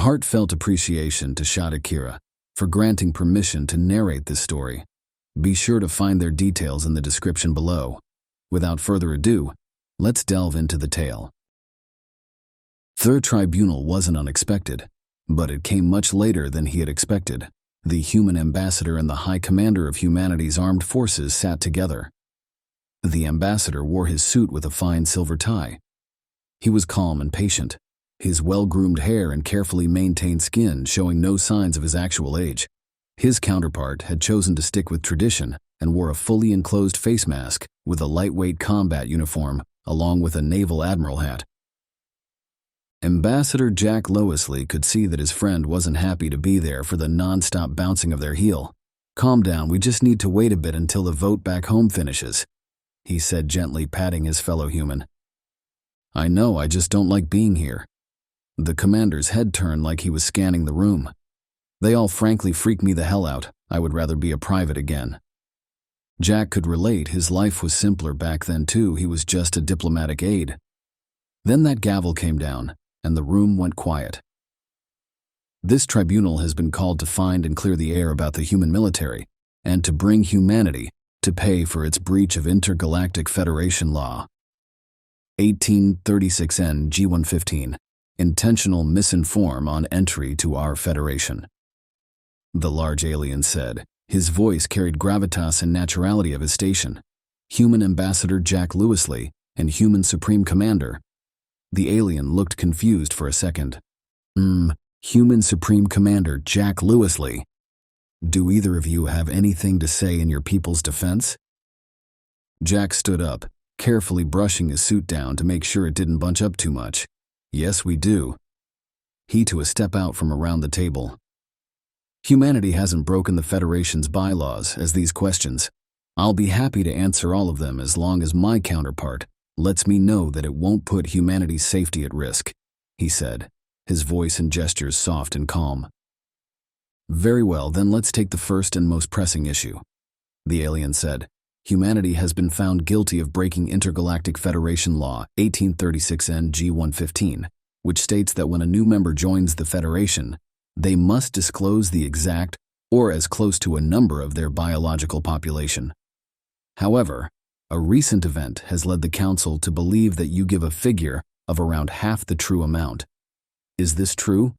heartfelt appreciation to Shadakira for granting permission to narrate this story. Be sure to find their details in the description below. Without further ado, let's delve into the tale. Thir Tribunal wasn't unexpected, but it came much later than he had expected. The human ambassador and the High Commander of humanity's armed forces sat together. The ambassador wore his suit with a fine silver tie. He was calm and patient, his well-groomed hair and carefully maintained skin showing no signs of his actual age. His counterpart had chosen to stick with tradition and wore a fully enclosed face mask with a lightweight combat uniform along with a naval admiral hat. Ambassador Jack Lowesley could see that his friend wasn't happy to be there for the non-stop bouncing of their heel. "Calm down, we just need to wait a bit until the vote back home finishes," he said, gently patting his fellow human. "I know, I just don't like being here." The commander's head turned like he was scanning the room. "They all frankly freak me the hell out. I would rather be a private again." Jack could relate, his life was simpler back then too, he was just a diplomatic aide. Then that gavel came down, and the room went quiet. "This tribunal has been called to find and clear the air about the human military, and to bring humanity to pay for its breach of Intergalactic Federation law. 1836 N G115, intentional misinform on entry to our Federation," the large alien said. His voice carried gravitas and naturality of his station. Human Ambassador Jack Lowesley and Human Supreme Commander. The alien looked confused for a second. Human Supreme Commander Jack Lowesley. Do either of you have anything to say in your people's defense? Jack stood up, carefully brushing his suit down to make sure it didn't bunch up too much. "Yes, we do." He took a step out from around the table. "Humanity hasn't broken the Federation's bylaws as these questions. I'll be happy to answer all of them as long as my counterpart lets me know that it won't put humanity's safety at risk," he said, his voice and gestures soft and calm. "Very well, then let's take the first and most pressing issue," the alien said. "Humanity has been found guilty of breaking Intergalactic Federation Law 1836 N G115, which states that when a new member joins the Federation, they must disclose the exact or as close to a number of their biological population. However, a recent event has led the Council to believe that you give a figure of around half the true amount. Is this true?"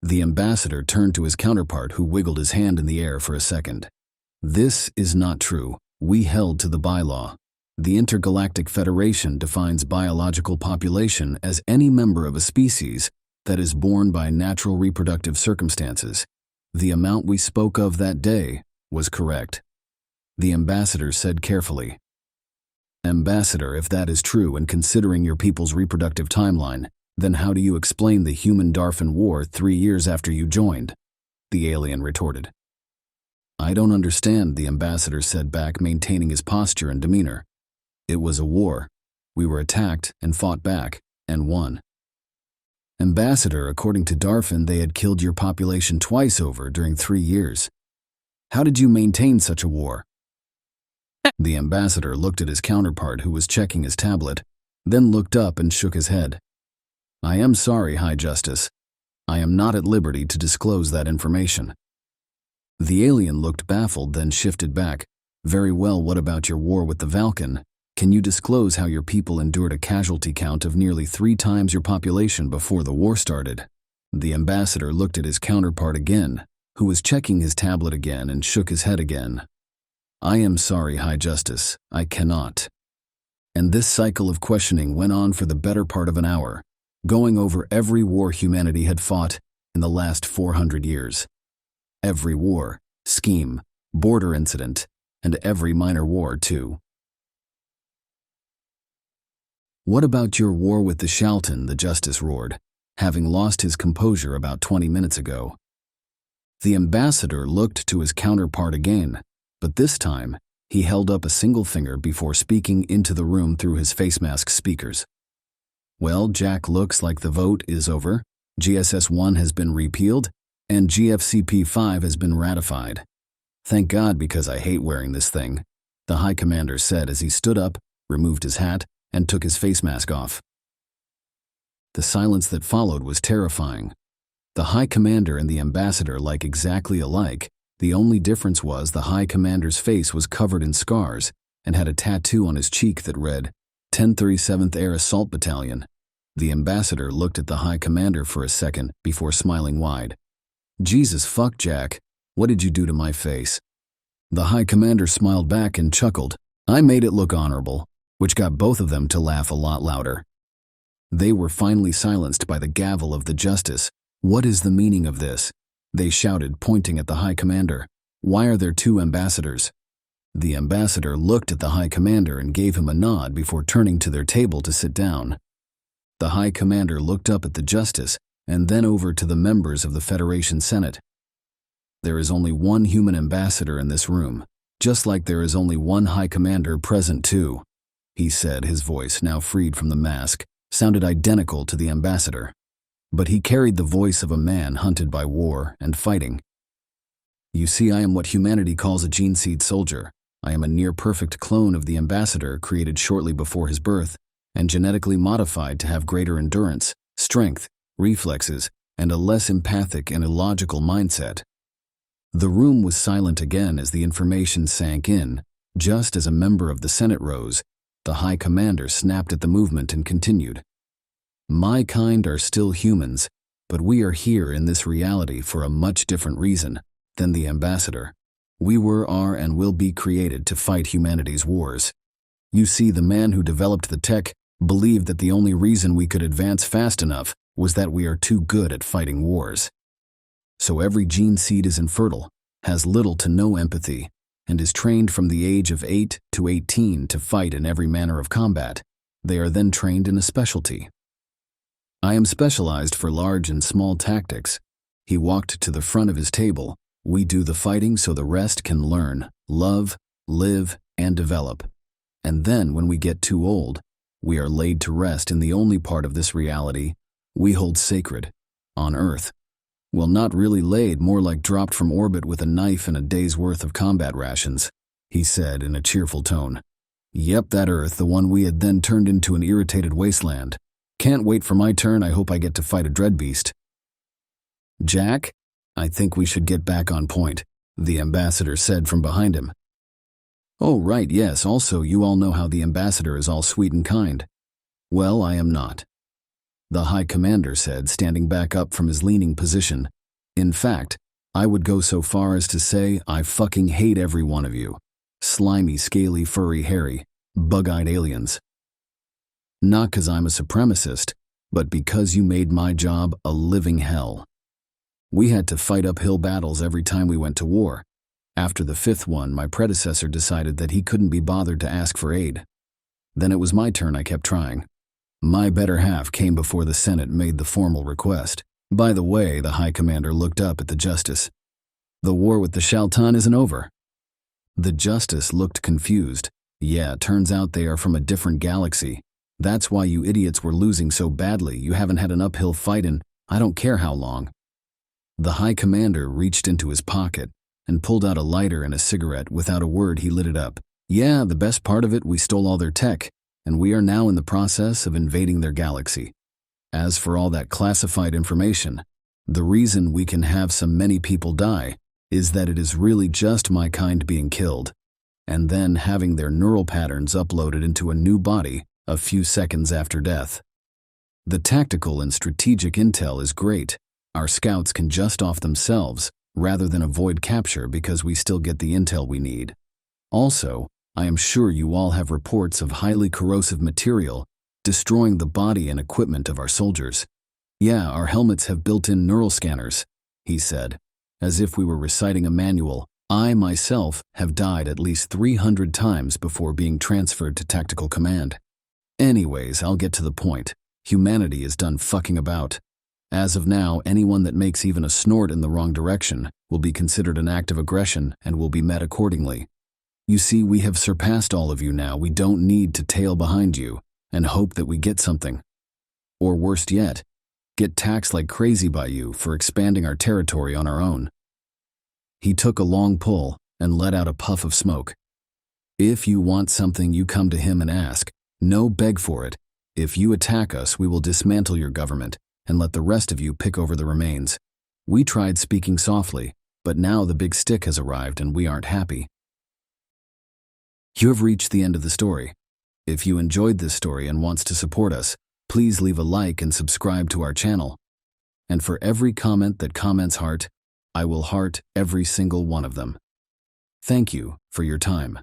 The ambassador turned to his counterpart, who wiggled his hand in the air for a second. "This is not true. We held to the bylaw. The Intergalactic Federation defines biological population as any member of a species that is born by natural reproductive circumstances. The amount we spoke of that day was correct," the ambassador said carefully. "Ambassador, if that is true and considering your people's reproductive timeline, then how do you explain the Human-Darfan War 3 years after you joined?" the alien retorted. "I don't understand," the ambassador said back, maintaining his posture and demeanor. "It was a war. We were attacked and fought back, and won." "Ambassador, according to Darfan, they had killed your population twice over during 3 years. How did you maintain such a war?" The ambassador looked at his counterpart, who was checking his tablet, then looked up and shook his head. "I am sorry, High Justice. I am not at liberty to disclose that information." The alien looked baffled, then shifted back. "Very well, what about your war with the Valkan? Can you disclose how your people endured a casualty count of nearly 3 times your population before the war started?" The ambassador looked at his counterpart again, who was checking his tablet again, and shook his head again. "I am sorry, High Justice, I cannot." And this cycle of questioning went on for the better part of an hour, going over every war humanity had fought in the last 400 years. Every war, scheme, border incident, and every minor war, too. "What about your war with the Shalton?" the justice roared, having lost his composure about 20 minutes ago. The ambassador looked to his counterpart again, but this time he held up a single finger before speaking into the room through his face mask speakers. "Well, Jack, looks like the vote is over. GSS-1 has been repealed, and GFCP-5 has been ratified. Thank God, because I hate wearing this thing," the High Commander said as he stood up, removed his hat, and took his face mask off. The silence that followed was terrifying. The High Commander and the Ambassador looked exactly alike. The only difference was the High Commander's face was covered in scars and had a tattoo on his cheek that read, 1037th Air Assault Battalion. The Ambassador looked at the High Commander for a second before smiling wide. Jesus fuck, Jack. What did you do to my face? The High Commander smiled back and chuckled. I made it look honorable, which got both of them to laugh a lot louder. They were finally silenced by the gavel of the Justice. What is the meaning of this? They shouted, pointing at the High Commander. Why are there two ambassadors? The Ambassador looked at the High Commander and gave him a nod before turning to their table to sit down. The High Commander looked up at the Justice and then over to the members of the Federation Senate. There is only one human ambassador in this room, just like there is only one High Commander present too, he said. His voice, now freed from the mask, sounded identical to the Ambassador, but he carried the voice of a man hunted by war and fighting. You see, I am what humanity calls a gene-seed soldier. I am a near-perfect clone of the Ambassador created shortly before his birth and genetically modified to have greater endurance, strength, reflexes, and a less empathic and illogical mindset. The room was silent again as the information sank in. Just as a member of the Senate rose, the High Commander snapped at the movement and continued. My kind are still humans, but we are here in this reality for a much different reason than the Ambassador. We were, are, and will be created to fight humanity's wars. You see, the man who developed the tech believed that the only reason we could advance fast enough was that we are too good at fighting wars. So every gene seed is infertile, has little to no empathy, and is trained from the age of 8 to 18 to fight in every manner of combat. They are then trained in a specialty. I am specialized for large and small tactics. He walked to the front of his table. We do the fighting so the rest can learn, love, live, and develop. And then when we get too old, we are laid to rest in the only part of this reality we hold sacred, on Earth. Well, not really laid, more like dropped from orbit with a knife and a day's worth of combat rations, he said in a cheerful tone. Yep, that Earth, the one we had then turned into an irritated wasteland. Can't wait for my turn. I hope I get to fight a dreadbeast. Jack, I think we should get back on point, the Ambassador said from behind him. Oh, right, yes, also you all know how the Ambassador is all sweet and kind. Well, I am not, the High Commander said, standing back up from his leaning position. In fact, I would go so far as to say I fucking hate every one of you. Slimy, scaly, furry, hairy, bug-eyed aliens. Not 'cause I'm a supremacist, but because you made my job a living hell. We had to fight uphill battles every time we went to war. After the 5th one, my predecessor decided that he couldn't be bothered to ask for aid. Then it was my turn. I kept trying. My better half came before the Senate made the formal request. By the way, the High Commander looked up at the Justice. The war with the Shaltan isn't over. The Justice looked confused. Yeah, turns out they are from a different galaxy. That's why you idiots were losing so badly. You haven't had an uphill fight in I don't care how long. The High Commander reached into his pocket and pulled out a lighter and a cigarette. Without a word, he lit it up. Yeah, the best part of it, we stole all their tech, and we are now in the process of invading their galaxy. As for all that classified information, the reason we can have so many people die is that it is really just my kind being killed, and then having their neural patterns uploaded into a new body a few seconds after death. The tactical and strategic intel is great. Our scouts can just off themselves rather than avoid capture because we still get the intel we need. Also, I am sure you all have reports of highly corrosive material destroying the body and equipment of our soldiers. Yeah, our helmets have built-in neural scanners, he said, as if we were reciting a manual. I myself have died at least 300 times before being transferred to tactical command. Anyways, I'll get to the point. Humanity is done fucking about. As of now, anyone that makes even a snort in the wrong direction will be considered an act of aggression and will be met accordingly. You see, we have surpassed all of you now. We don't need to tail behind you and hope that we get something. Or worst yet, get taxed like crazy by you for expanding our territory on our own. He took a long pull and let out a puff of smoke. If you want something, you come to him and ask. No beg for it. If you attack us, we will dismantle your government and let the rest of you pick over the remains. We tried speaking softly, but now the big stick has arrived and we aren't happy. You have reached the end of the story. If you enjoyed this story and wants to support us, please leave a like and subscribe to our channel. And for every comment that comments heart, I will heart every single one of them. Thank you for your time.